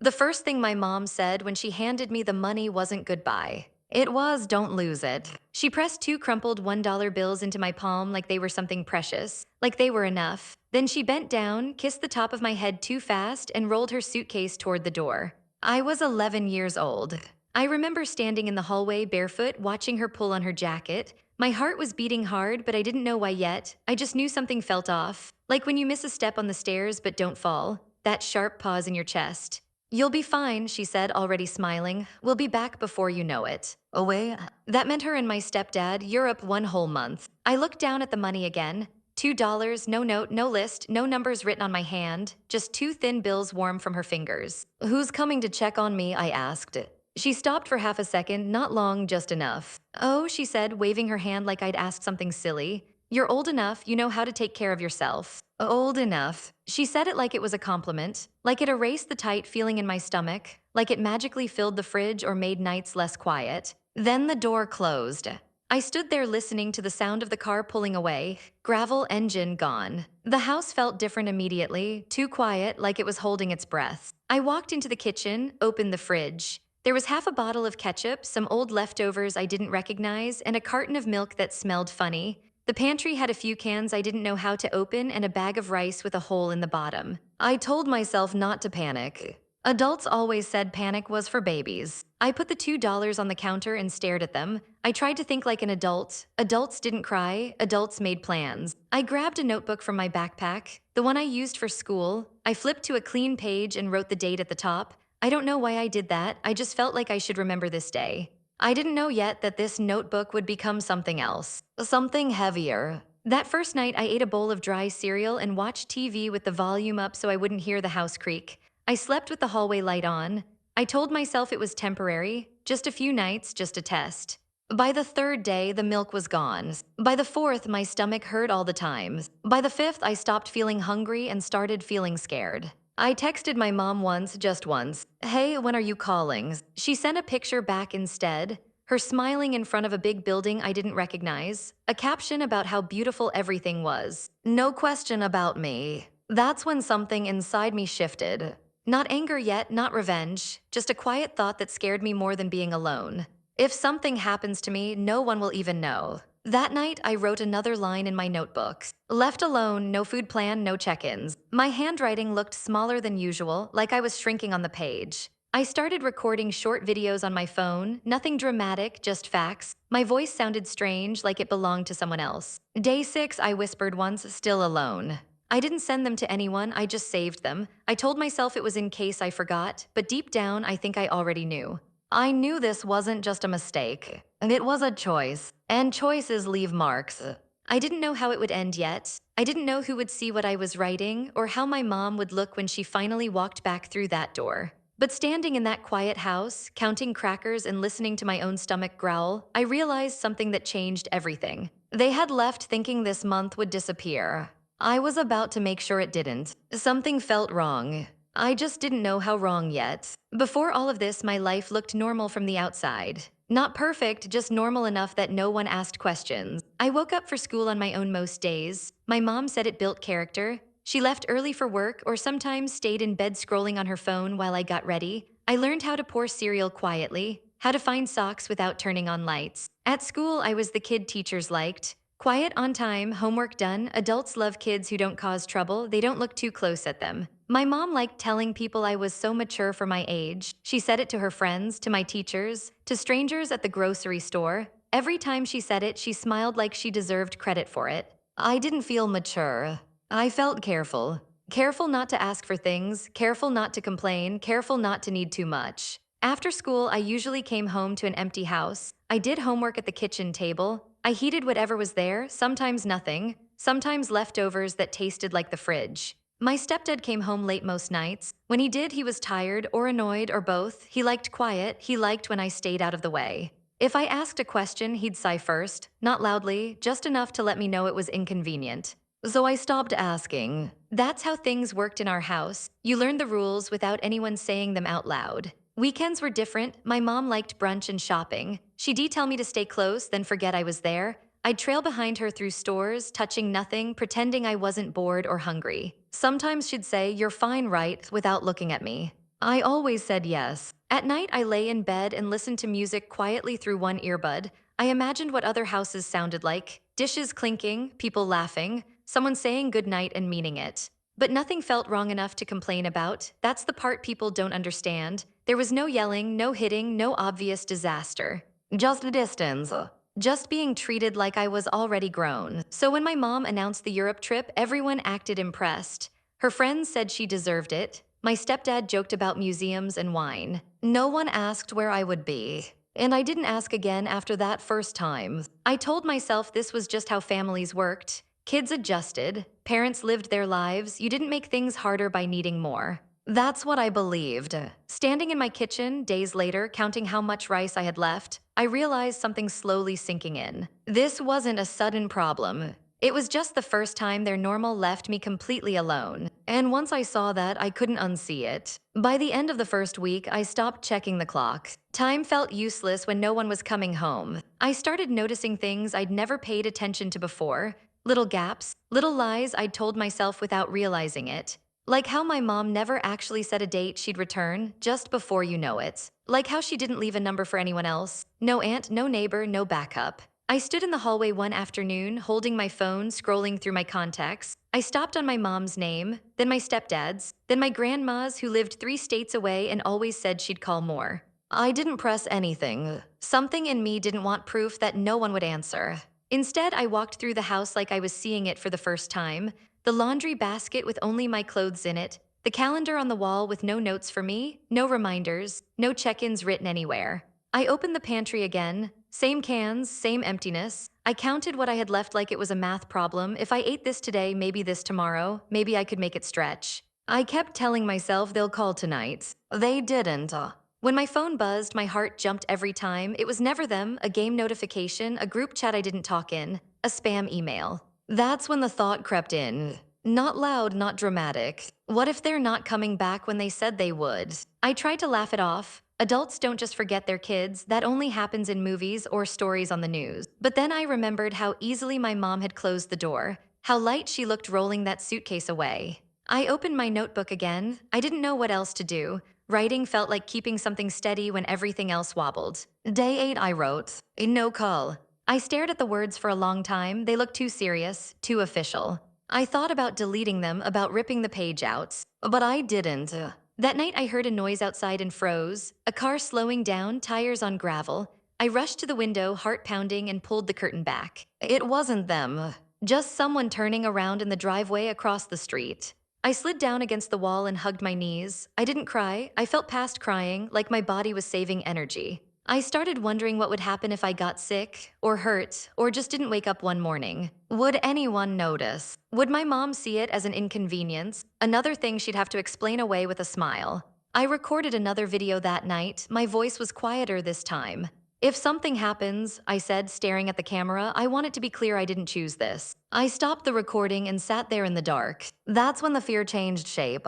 The first thing my mom said when she handed me the money wasn't goodbye. It was, don't lose it. She pressed two crumpled $1 bills into my palm like they were something precious, like they were enough. Then she bent down, kissed the top of my head too fast, and rolled her suitcase toward the door. I was 11 years old. I remember standing in the hallway barefoot, watching her pull on her jacket. My heart was beating hard, but I didn't know why yet. I just knew something felt off. Like when you miss a step on the stairs but don't fall. That sharp pause in your chest. You'll be fine, she said, already smiling. We'll be back before you know it. Away? That meant her and my stepdad, Europe 1 whole month. I looked down at the money again. $2, no note, no list, no numbers written on my hand, just two thin bills warm from her fingers. Who's coming to check on me? I asked. She stopped for half a second, not long, just enough. Oh, she said, waving her hand like I'd asked something silly. You're old enough, you know how to take care of yourself. Old enough. She said it like it was a compliment, like it erased the tight feeling in my stomach, like it magically filled the fridge or made nights less quiet. Then the door closed. I stood there listening to the sound of the car pulling away, gravel engine gone. The house felt different immediately, too quiet, like it was holding its breath. I walked into the kitchen, opened the fridge. There was half a bottle of ketchup, some old leftovers I didn't recognize, and a carton of milk that smelled funny. The pantry had a few cans I didn't know how to open and a bag of rice with a hole in the bottom. I told myself not to panic. Adults always said panic was for babies. I put the $2 on the counter and stared at them. I tried to think like an adult. Adults didn't cry, adults made plans. I grabbed a notebook from my backpack, the one I used for school. I flipped to a clean page and wrote the date at the top. I don't know why I did that, I just felt like I should remember this day. I didn't know yet that this notebook would become something else. Something heavier. That first night, I ate a bowl of dry cereal and watched TV with the volume up so I wouldn't hear the house creak. I slept with the hallway light on. I told myself it was temporary, just a few nights, just a test. By the third day, the milk was gone. By the fourth, my stomach hurt all the time. By the fifth, I stopped feeling hungry and started feeling scared. I texted my mom once, just once. Hey, when are you calling? She sent a picture back instead. Her smiling in front of a big building I didn't recognize. A caption about how beautiful everything was. No question about me. That's when something inside me shifted. Not anger yet, not revenge, just a quiet thought that scared me more than being alone. If something happens to me, no one will even know. That night, I wrote another line in my notebook. Left alone, no food plan, no check-ins. My handwriting looked smaller than usual, like I was shrinking on the page. I started recording short videos on my phone, nothing dramatic, just facts. My voice sounded strange, like it belonged to someone else. Day 6, I whispered once, still alone. I didn't send them to anyone, I just saved them. I told myself it was in case I forgot, but deep down, I think I already knew. I knew this wasn't just a mistake. It was a choice, and choices leave marks. I didn't know how it would end yet. I didn't know who would see what I was writing, or how my mom would look when she finally walked back through that door. But standing in that quiet house, counting crackers and listening to my own stomach growl, I realized something that changed everything. They had left thinking this month would disappear. I was about to make sure it didn't. Something felt wrong. I just didn't know how wrong yet. Before all of this, my life looked normal from the outside. Not perfect, just normal enough that no one asked questions. I woke up for school on my own most days. My mom said it built character. She left early for work or sometimes stayed in bed scrolling on her phone while I got ready. I learned how to pour cereal quietly, how to find socks without turning on lights. At school, I was the kid teachers liked. Quiet, on time, homework done. Adults love kids who don't cause trouble. They don't look too close at them. My mom liked telling people I was so mature for my age. She said it to her friends, to my teachers, to strangers at the grocery store. Every time she said it, she smiled like she deserved credit for it. I didn't feel mature. I felt careful. Careful not to ask for things, careful not to complain, careful not to need too much. After school, I usually came home to an empty house. I did homework at the kitchen table. I heated whatever was there, sometimes nothing, sometimes leftovers that tasted like the fridge. My stepdad came home late most nights. When he did, he was tired or annoyed or both. He liked quiet. He liked when I stayed out of the way. If I asked a question, he'd sigh first, not loudly, just enough to let me know it was inconvenient. So I stopped asking. That's how things worked in our house. You learned the rules without anyone saying them out loud. Weekends were different. My mom liked brunch and shopping. She'd tell me to stay close, then forget I was there. I'd trail behind her through stores, touching nothing, pretending I wasn't bored or hungry. Sometimes she'd say, "You're fine, right?" without looking at me. I always said yes. At night, I lay in bed and listened to music quietly through one earbud. I imagined what other houses sounded like: dishes clinking, people laughing, someone saying goodnight and meaning it. But nothing felt wrong enough to complain about. That's the part people don't understand. There was no yelling, no hitting, no obvious disaster. Just distance. Just being treated like I was already grown. So when my mom announced the Europe trip, everyone acted impressed. Her friends said she deserved it. My stepdad joked about museums and wine. No one asked where I would be. And I didn't ask again after that first time. I told myself this was just how families worked. Kids adjusted, parents lived their lives, you didn't make things harder by needing more. That's what I believed. Standing in my kitchen, days later, counting how much rice I had left, I realized something slowly sinking in. This wasn't a sudden problem. It was just the first time their normal left me completely alone. And once I saw that, I couldn't unsee it. By the end of the first week, I stopped checking the clock. Time felt useless when no one was coming home. I started noticing things I'd never paid attention to before. Little gaps, little lies I'd told myself without realizing it. Like how my mom never actually set a date she'd return, just before you know it. Like how she didn't leave a number for anyone else. No aunt, no neighbor, no backup. I stood in the hallway one afternoon, holding my phone, scrolling through my contacts. I stopped on my mom's name, then my stepdad's, then my grandma's, who lived 3 states away and always said she'd call more. I didn't press anything. Something in me didn't want proof that no one would answer. Instead, I walked through the house like I was seeing it for the first time. The laundry basket with only my clothes in it, the calendar on the wall with no notes for me, no reminders, no check-ins written anywhere. I opened the pantry again. Same cans, same emptiness. I counted what I had left like it was a math problem. If I ate this today, maybe this tomorrow, maybe I could make it stretch. I kept telling myself they'll call tonight. They didn't. When my phone buzzed, my heart jumped every time. It was never them, a game notification, a group chat I didn't talk in, a spam email. That's when the thought crept in. Not loud, not dramatic. What if they're not coming back when they said they would? I tried to laugh it off. Adults don't just forget their kids, that only happens in movies or stories on the news. But then I remembered how easily my mom had closed the door, how light she looked rolling that suitcase away. I opened my notebook again. I didn't know what else to do. Writing felt like keeping something steady when everything else wobbled. Day 8, I wrote. No call. I stared at the words for a long time. They looked too serious, too official. I thought about deleting them, about ripping the page out. But I didn't. That night I heard a noise outside and froze. A car slowing down, tires on gravel. I rushed to the window, heart pounding, and pulled the curtain back. It wasn't them. Just someone turning around in the driveway across the street. I slid down against the wall and hugged my knees. I didn't cry. I felt past crying, like my body was saving energy. I started wondering what would happen if I got sick, or hurt, or just didn't wake up one morning. Would anyone notice? Would my mom see it as an inconvenience? Another thing she'd have to explain away with a smile. I recorded another video that night. My voice was quieter this time. If something happens, I said, staring at the camera, I want it to be clear I didn't choose this. I stopped the recording and sat there in the dark. That's when the fear changed shape.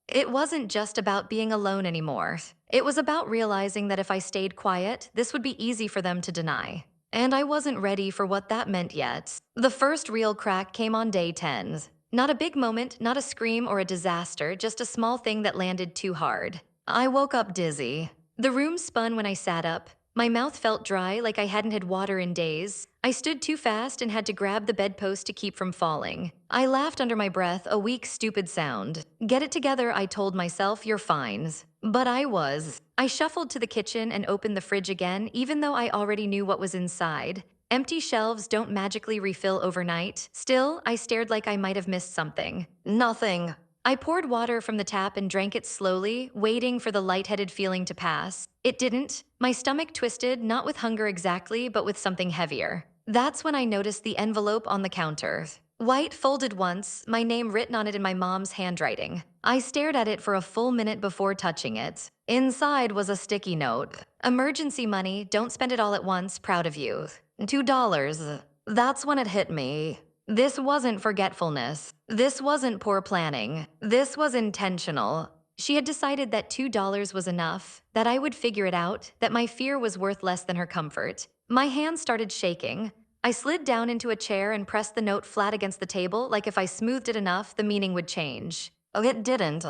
It wasn't just about being alone anymore. It was about realizing that if I stayed quiet, this would be easy for them to deny. And I wasn't ready for what that meant yet. The first real crack came on day 10. Not a big moment, not a scream or a disaster, just a small thing that landed too hard. I woke up dizzy. The room spun when I sat up. My mouth felt dry, like I hadn't had water in days. I stood too fast and had to grab the bedpost to keep from falling. I laughed under my breath, a weak, stupid sound. Get it together, I told myself, you're fine. But I was. I shuffled to the kitchen and opened the fridge again, even though I already knew what was inside. Empty shelves don't magically refill overnight. Still, I stared like I might have missed something. Nothing. I poured water from the tap and drank it slowly, waiting for the lightheaded feeling to pass. It didn't. My stomach twisted, not with hunger exactly, but with something heavier. That's when I noticed the envelope on the counter. White, folded once, my name written on it in my mom's handwriting. I stared at it for a full minute before touching it. Inside was a sticky note. Emergency money, don't spend it all at once, proud of you. $2. That's when it hit me. This wasn't forgetfulness. This wasn't poor planning. This was intentional. She had decided that $2 was enough, that I would figure it out, that my fear was worth less than her comfort. My hands started shaking. I slid down into a chair and pressed the note flat against the table, like if I smoothed it enough, the meaning would change. Oh, it didn't.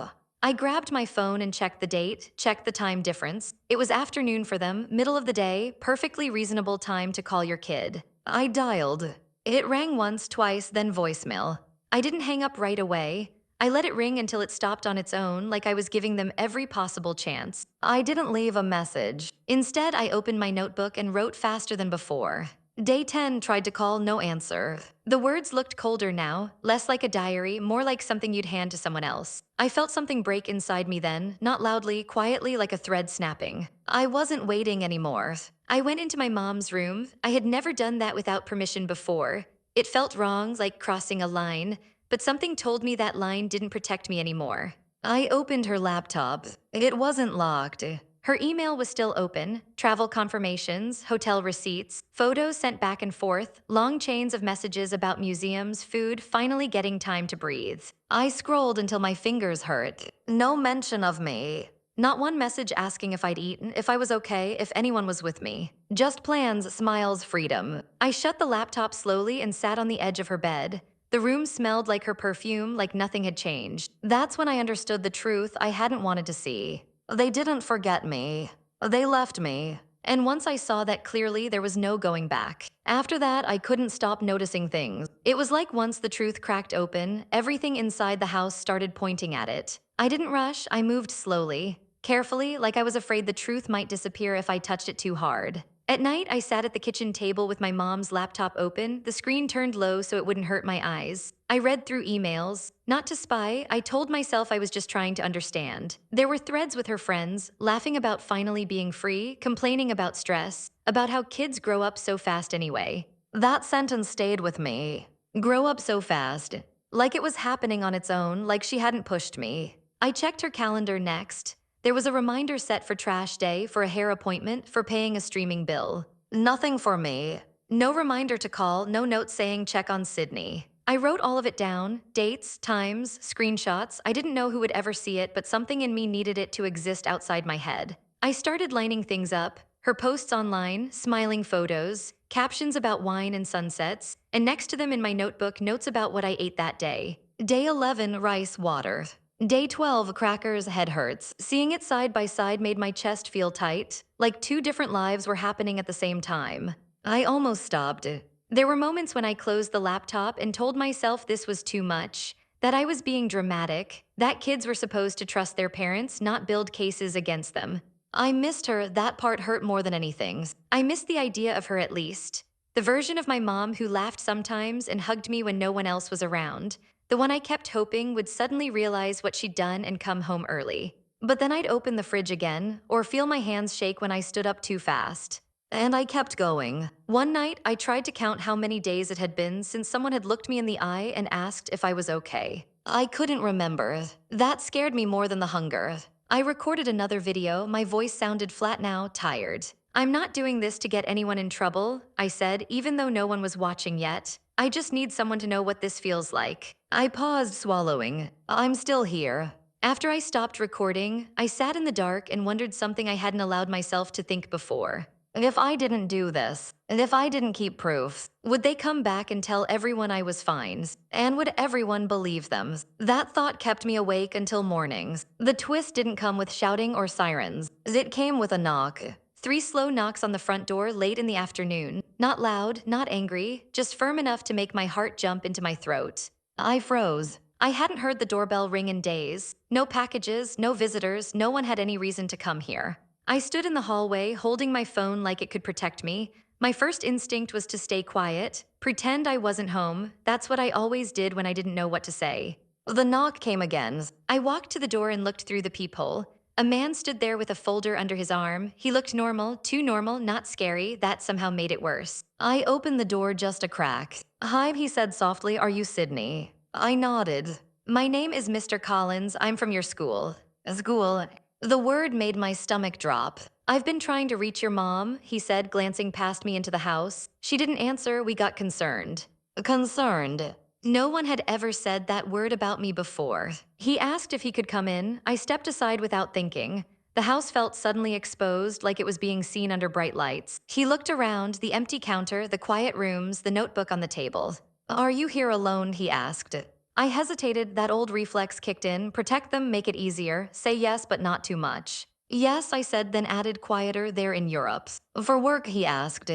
I grabbed my phone and checked the date, checked the time difference. It was afternoon for them, middle of the day, perfectly reasonable time to call your kid. I dialed. It rang once, twice, then voicemail. I didn't hang up right away. I let it ring until it stopped on its own, like I was giving them every possible chance. I didn't leave a message. Instead, I opened my notebook and wrote faster than before. Day 10 tried to call, no answer. The words looked colder now, less like a diary, more like something you'd hand to someone else. I felt something break inside me then, not loudly, quietly like a thread snapping. I wasn't waiting anymore. I went into my mom's room. I had never done that without permission before. It felt wrong, like crossing a line, but something told me that line didn't protect me anymore. I opened her laptop. It wasn't locked. Her email was still open, travel confirmations, hotel receipts, photos sent back and forth, long chains of messages about museums, food, finally getting time to breathe. I scrolled until my fingers hurt. No mention of me. Not one message asking if I'd eaten, if I was okay, if anyone was with me. Just plans, smiles, freedom. I shut the laptop slowly and sat on the edge of her bed. The room smelled like her perfume, like nothing had changed. That's when I understood the truth I hadn't wanted to see. They didn't forget me. They left me. And once I saw that clearly, there was no going back. After that, I couldn't stop noticing things. It was like once the truth cracked open, everything inside the house started pointing at it. I didn't rush, I moved slowly, carefully, like I was afraid the truth might disappear if I touched it too hard. At night, I sat at the kitchen table with my mom's laptop open, the screen turned low so it wouldn't hurt my eyes. I read through emails. Not to spy, I told myself I was just trying to understand. There were threads with her friends, laughing about finally being free, complaining about stress, about how kids grow up so fast anyway. That sentence stayed with me. Grow up so fast. Like it was happening on its own, like she hadn't pushed me. I checked her calendar next. There was a reminder set for trash day, for a hair appointment, for paying a streaming bill. Nothing for me. No reminder to call, no note saying check on Sydney. I wrote all of it down, dates, times, screenshots. I didn't know who would ever see it, but something in me needed it to exist outside my head. I started lining things up, her posts online, smiling photos, captions about wine and sunsets, and next to them in my notebook, notes about what I ate that day. Day 11, rice, water. Day 12, crackers, head hurts. Seeing it side by side made my chest feel tight, like two different lives were happening at the same time. I almost stopped. There were moments when I closed the laptop and told myself this was too much, that I was being dramatic, that kids were supposed to trust their parents, not build cases against them. I missed her, that part hurt more than anything. I missed the idea of her at least. The version of my mom who laughed sometimes and hugged me when no one else was around. The one I kept hoping would suddenly realize what she'd done and come home early. But then I'd open the fridge again, or feel my hands shake when I stood up too fast. And I kept going. One night, I tried to count how many days it had been since someone had looked me in the eye and asked if I was okay. I couldn't remember. That scared me more than the hunger. I recorded another video, my voice sounded flat now, tired. I'm not doing this to get anyone in trouble, I said, even though no one was watching yet. I just need someone to know what this feels like. I paused, swallowing. I'm still here. After I stopped recording, I sat in the dark and wondered something I hadn't allowed myself to think before. If I didn't do this, and if I didn't keep proof, would they come back and tell everyone I was fine? And would everyone believe them? That thought kept me awake until mornings. The twist didn't come with shouting or sirens. It came with a knock. 3 slow knocks on the front door late in the afternoon. Not loud, not angry, just firm enough to make my heart jump into my throat. I froze. I hadn't heard the doorbell ring in days. No packages, no visitors, no one had any reason to come here. I stood in the hallway, holding my phone like it could protect me. My first instinct was to stay quiet, pretend I wasn't home. That's what I always did when I didn't know what to say. The knock came again. I walked to the door and looked through the peephole. A man stood there with a folder under his arm. He looked normal, too normal, not scary. That somehow made it worse. I opened the door just a crack. Hi, he said softly, are you Sydney? I nodded. My name is Mr. Collins. I'm from your school. School? The word made my stomach drop. I've been trying to reach your mom, he said, glancing past me into the house. She didn't answer. We got concerned. Concerned? No one had ever said that word about me before. He asked if he could come in. I stepped aside without thinking. The house felt suddenly exposed, like it was being seen under bright lights. He looked around, the empty counter, the quiet rooms, the notebook on the table. Are you here alone? He asked. I hesitated. That old reflex kicked in. Protect them, make it easier. Say yes, but not too much. Yes, I said, then added quieter, they're in Europe. For work, he asked.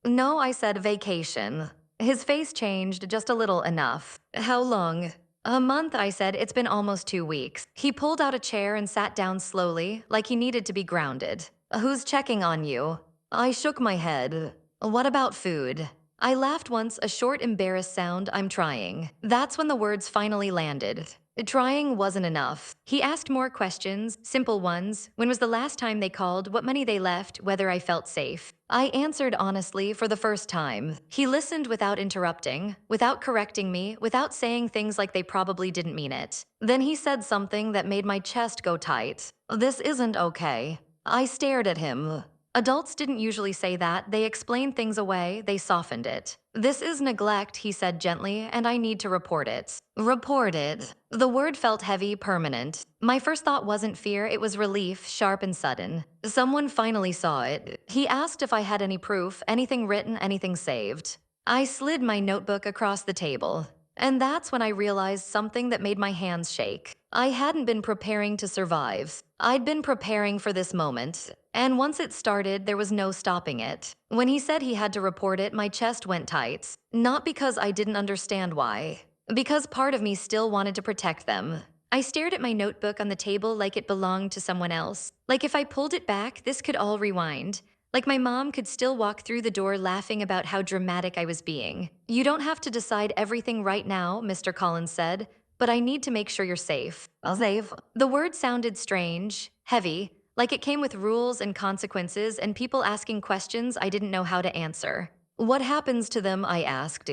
No, I said, vacation. His face changed just a little enough. How long? A month, I said. It's been almost 2 weeks. He pulled out a chair and sat down slowly, like he needed to be grounded. Who's checking on you? I shook my head. What about food? I laughed once, a short, embarrassed sound. I'm trying. That's when the words finally landed. Trying wasn't enough. He asked more questions, simple ones. When was the last time they called, what money they left, whether I felt safe. I answered honestly for the first time. He listened without interrupting, without correcting me, without saying things like they probably didn't mean it. Then he said something that made my chest go tight. This isn't okay. I stared at him. Adults didn't usually say that. They explained things away, they softened it. This is neglect, he said gently, and I need to report it. Report it. The word felt heavy, permanent. My first thought wasn't fear, it was relief, sharp and sudden. Someone finally saw it. He asked if I had any proof, anything written, anything saved. I slid my notebook across the table. And that's when I realized something that made my hands shake. I hadn't been preparing to survive. I'd been preparing for this moment. And once it started, there was no stopping it. When he said he had to report it, my chest went tight. Not because I didn't understand why. Because part of me still wanted to protect them. I stared at my notebook on the table like it belonged to someone else. Like if I pulled it back, this could all rewind. Like my mom could still walk through the door laughing about how dramatic I was being. You don't have to decide everything right now, Mr. Collins said, but I need to make sure you're safe. I'll save. The word sounded strange, heavy, like it came with rules and consequences and people asking questions I didn't know how to answer. What happens to them, I asked.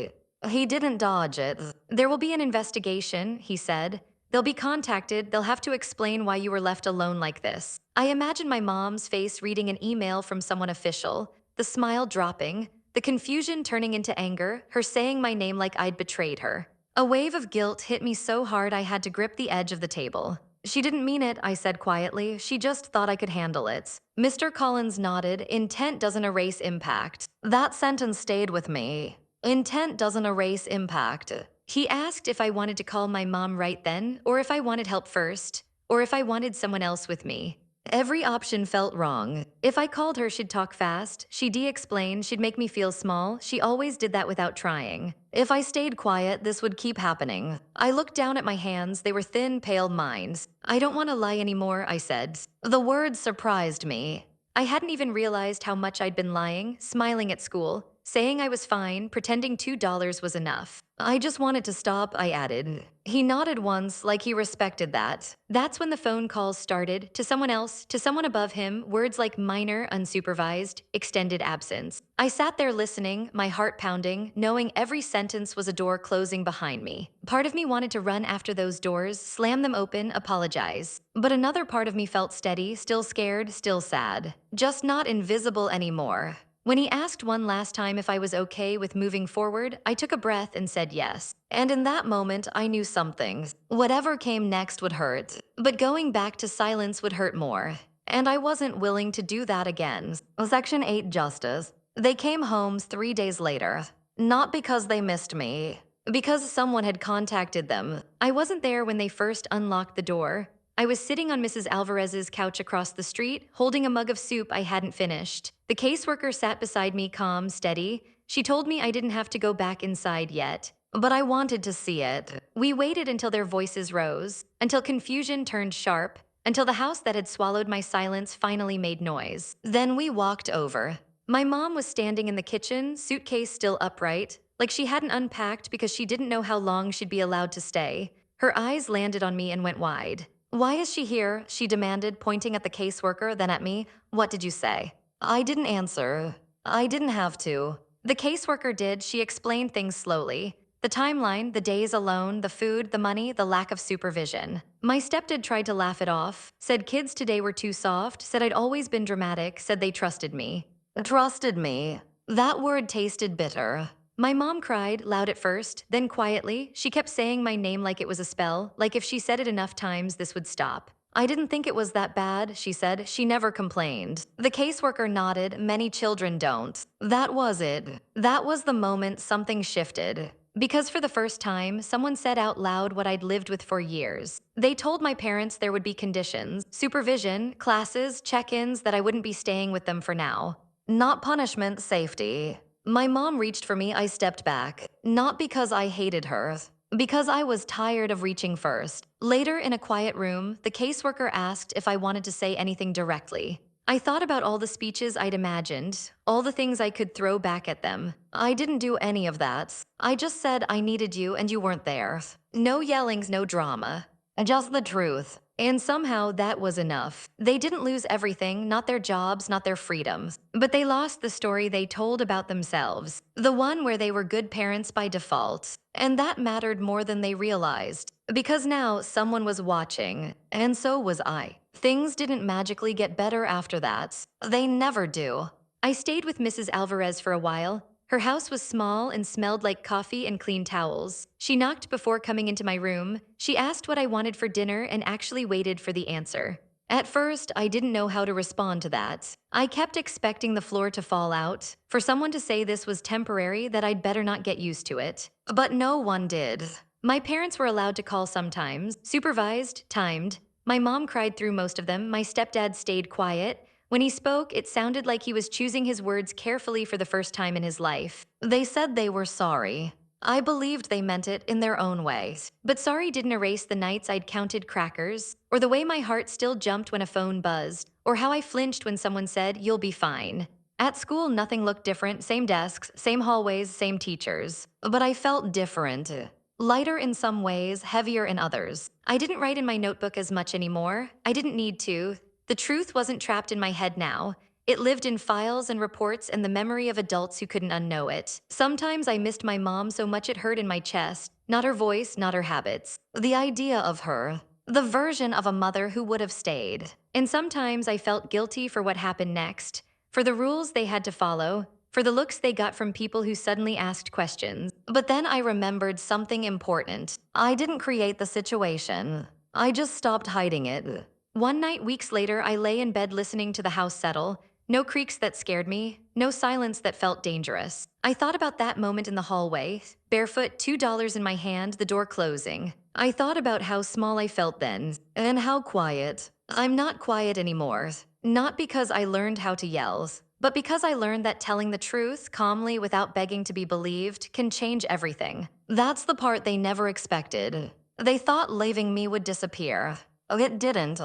He didn't dodge it. There will be an investigation, he said. They'll be contacted, they'll have to explain why you were left alone like this. I imagined my mom's face reading an email from someone official, the smile dropping, the confusion turning into anger, her saying my name like I'd betrayed her. A wave of guilt hit me so hard I had to grip the edge of the table. She didn't mean it, I said quietly. She just thought I could handle it. Mr. Collins nodded. Intent doesn't erase impact. That sentence stayed with me. Intent doesn't erase impact. He asked if I wanted to call my mom right then, or if I wanted help first, or if I wanted someone else with me. Every option felt wrong. If I called her, she'd talk fast, she'd de-explain, she'd make me feel small. She always did that without trying. If I stayed quiet, this would keep happening. I looked down at my hands. They were thin, pale mines. I don't want to lie anymore, I said. The words surprised me. I hadn't even realized how much I'd been lying, smiling at school, saying I was fine, pretending $2 was enough. I just wanted to stop, I added. He nodded once, like he respected that. That's when the phone calls started, to someone else, to someone above him, words like minor, unsupervised, extended absence. I sat there listening, my heart pounding, knowing every sentence was a door closing behind me. Part of me wanted to run after those doors, slam them open, apologize. But another part of me felt steady, still scared, still sad. Just not invisible anymore. When he asked one last time if I was okay with moving forward, I took a breath and said yes. And in that moment, I knew something. Whatever came next would hurt, but going back to silence would hurt more. And I wasn't willing to do that again. Section 8 Justice. They came home 3 days later. Not because they missed me, because someone had contacted them. I wasn't there when they first unlocked the door. I was sitting on Mrs. Alvarez's couch across the street, holding a mug of soup I hadn't finished. The caseworker sat beside me, calm, steady. She told me I didn't have to go back inside yet, but I wanted to see it. We waited until their voices rose, until confusion turned sharp, until the house that had swallowed my silence finally made noise. Then we walked over. My mom was standing in the kitchen, suitcase still upright, like she hadn't unpacked because she didn't know how long she'd be allowed to stay. Her eyes landed on me and went wide. Why is she here? She demanded, pointing at the caseworker, then at me. What did you say? I didn't answer. I didn't have to. The caseworker did. She explained things slowly. The timeline, the days alone, the food, the money, the lack of supervision. My stepdad tried to laugh it off, said kids today were too soft, said I'd always been dramatic, said they trusted me. Trusted me. That word tasted bitter. My mom cried, loud at first, then quietly. She kept saying my name like it was a spell, like if she said it enough times, this would stop. I didn't think it was that bad, she said. She never complained. The caseworker nodded. Many children don't. That was it. That was the moment something shifted. Because for the first time, someone said out loud what I'd lived with for years. They told my parents there would be conditions, supervision, classes, check ins, that I wouldn't be staying with them for now. Not punishment, safety. My mom reached for me, I stepped back. Not because I hated her, because I was tired of reaching first. Later, in a quiet room, the caseworker asked if I wanted to say anything directly. I thought about all the speeches I'd imagined, all the things I could throw back at them. I didn't do any of that. I just said I needed you and you weren't there. No yellings, no drama. Just the truth. And somehow that was enough. They didn't lose everything, not their jobs, not their freedoms. But they lost the story they told about themselves. The one where they were good parents by default. And that mattered more than they realized. Because now someone was watching, and so was I. Things didn't magically get better after that. They never do. I stayed with Mrs. Alvarez for a while. Her house was small and smelled like coffee and clean towels. She knocked before coming into my room. She asked what I wanted for dinner and actually waited for the answer. At first, I didn't know how to respond to that. I kept expecting the floor to fall out, for someone to say this was temporary, that I'd better not get used to it. But no one did. My parents were allowed to call sometimes, supervised, timed. My mom cried through most of them. My stepdad stayed quiet. When he spoke, it sounded like he was choosing his words carefully for the first time in his life. They said they were sorry. I believed they meant it in their own way. But sorry didn't erase the nights I'd counted crackers, or the way my heart still jumped when a phone buzzed, or how I flinched when someone said, "You'll be fine." At school, nothing looked different. Same desks, same hallways, same teachers. But I felt different. Lighter in some ways, heavier in others. I didn't write in my notebook as much anymore. I didn't need to. The truth wasn't trapped in my head now. It lived in files and reports and the memory of adults who couldn't unknow it. Sometimes I missed my mom so much it hurt in my chest. Not her voice, not her habits. The idea of her. The version of a mother who would have stayed. And sometimes I felt guilty for what happened next. For the rules they had to follow. For the looks they got from people who suddenly asked questions. But then I remembered something important. I didn't create the situation. I just stopped hiding it. One night, weeks later, I lay in bed listening to the house settle. No creaks that scared me, no silence that felt dangerous. I thought about that moment in the hallway, barefoot, $2 in my hand, the door closing. I thought about how small I felt then, and how quiet. I'm not quiet anymore. Not because I learned how to yell, but because I learned that telling the truth, calmly without begging to be believed, can change everything. That's the part they never expected. They thought leaving me would disappear. Oh, it didn't.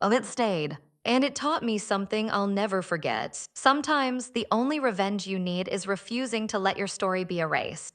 Oh, it stayed. And it taught me something I'll never forget. Sometimes the only revenge you need is refusing to let your story be erased.